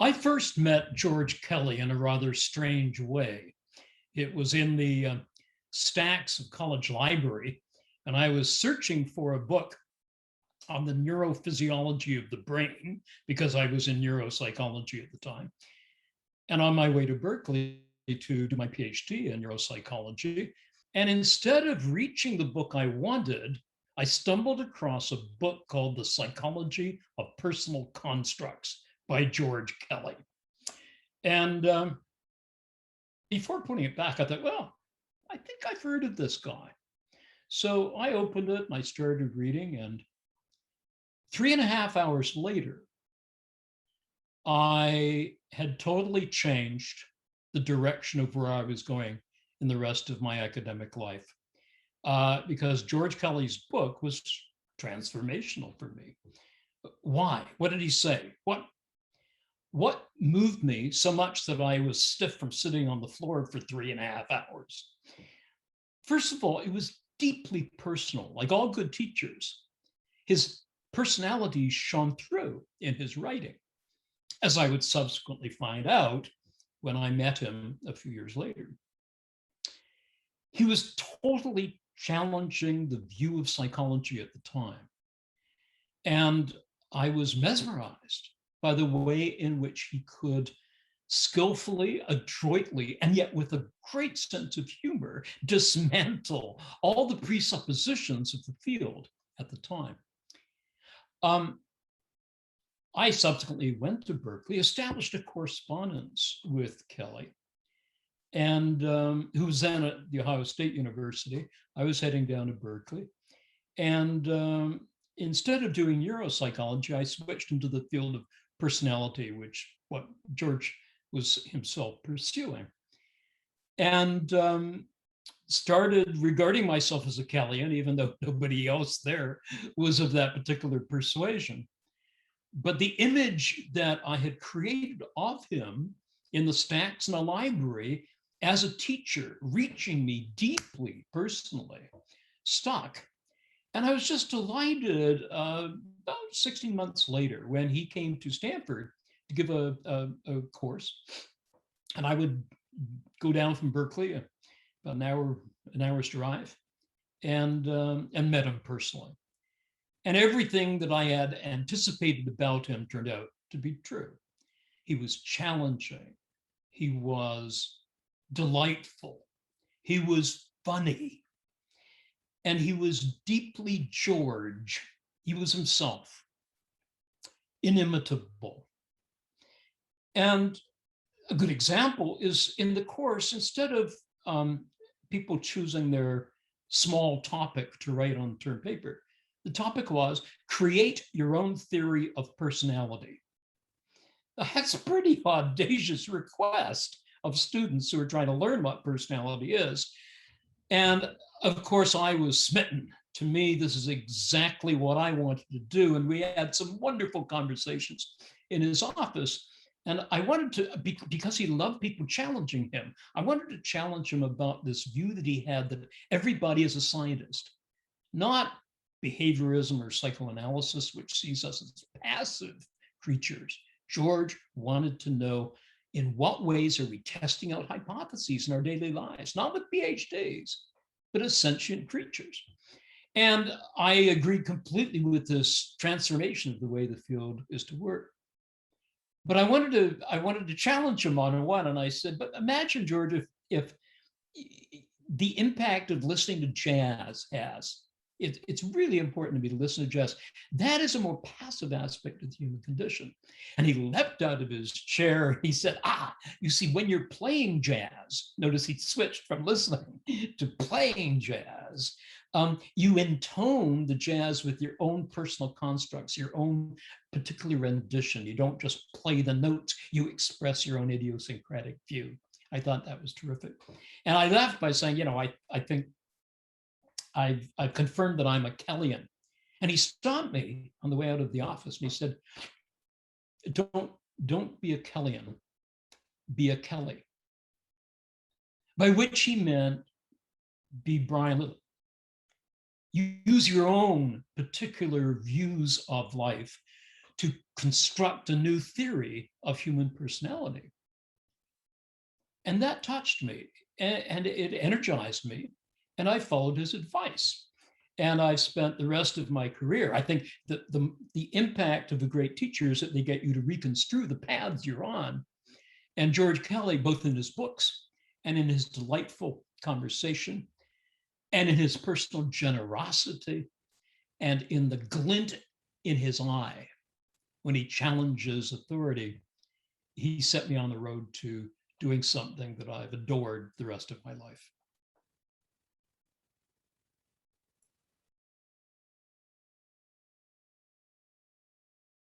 I first met George Kelly in a rather strange way. It was in the stacks of college library, and I was searching for a book on the neurophysiology of the brain because I was in neuropsychology at the time. And on my way to Berkeley to do my PhD in neuropsychology. And instead of reaching the book I wanted, I stumbled across a book called The Psychology of Personal Constructs by George Kelly. And before putting it back, I thought, well, I think I've heard of this guy. So I opened it and I started reading, and 3.5 hours later, I had totally changed the direction of where I was going in the rest of my academic life, because George Kelly's book was transformational for me. Why? What did he say? What moved me so much that I was stiff from sitting on the floor for 3.5 hours? First of all, it was deeply personal. Like all good teachers, his personality shone through in his writing, as I would subsequently find out when I met him a few years later. He was totally challenging the view of psychology at the time. And I was mesmerized by the way in which he could skillfully, adroitly, and yet with a great sense of humor, dismantle all the presuppositions of the field at the time. I subsequently went to Berkeley, established a correspondence with Kelly, and who was then at the Ohio State University. I was heading down to Berkeley. And instead of doing neuropsychology, I switched into the field of personality, which what George was himself pursuing. And started regarding myself as a Kellyan, even though nobody else there was of that particular persuasion. But the image that I had created of him in the stacks in a library as a teacher, reaching me deeply personally, stuck. And I was just delighted about 16 months later when he came to Stanford to give a course. And I would go down from Berkeley, about an hour's drive, and met him personally. And everything that I had anticipated about him turned out to be true. He was challenging. He was delightful. He was funny. And he was deeply George. He was himself, inimitable. And a good example is in the course, instead of people choosing their small topic to write on term paper, the topic was create your own theory of personality. That's a pretty audacious request of students who are trying to learn what personality is. And of course, I was smitten. To me, this is exactly what I wanted to do. And we had some wonderful conversations in his office. And I wanted to, because he loved people challenging him, I wanted to challenge him about this view that he had that everybody is a scientist, not behaviorism or psychoanalysis, which sees us as passive creatures. George wanted to know, in what ways are we testing out hypotheses in our daily lives, not with PhDs, but as sentient creatures. And I agreed completely with this transformation of the way the field is to work. But I wanted to challenge him on one, and I said, but imagine, George, if the impact of listening to jazz has, it's really important to me to listen to jazz. That is a more passive aspect of the human condition. And he leapt out of his chair. He said, you see, when you're playing jazz, notice he switched from listening to playing jazz, you intone the jazz with your own personal constructs, your own particular rendition. You don't just play the notes, you express your own idiosyncratic view. I thought that was terrific. And I left by saying, I think I've confirmed that I'm a Kellyan. And he stopped me on the way out of the office and he said, don't be a Kellyan, be a Kelly. By which he meant be Brian Little. You use your own particular views of life to construct a new theory of human personality. And that touched me, and it energized me, and I followed his advice. And I've spent the rest of my career. I think that the impact of a great teacher is that they get you to reconstrue the paths you're on. And George Kelly, both in his books and in his delightful conversation, and in his personal generosity, and in the glint in his eye when he challenges authority, he set me on the road to doing something that I've adored the rest of my life.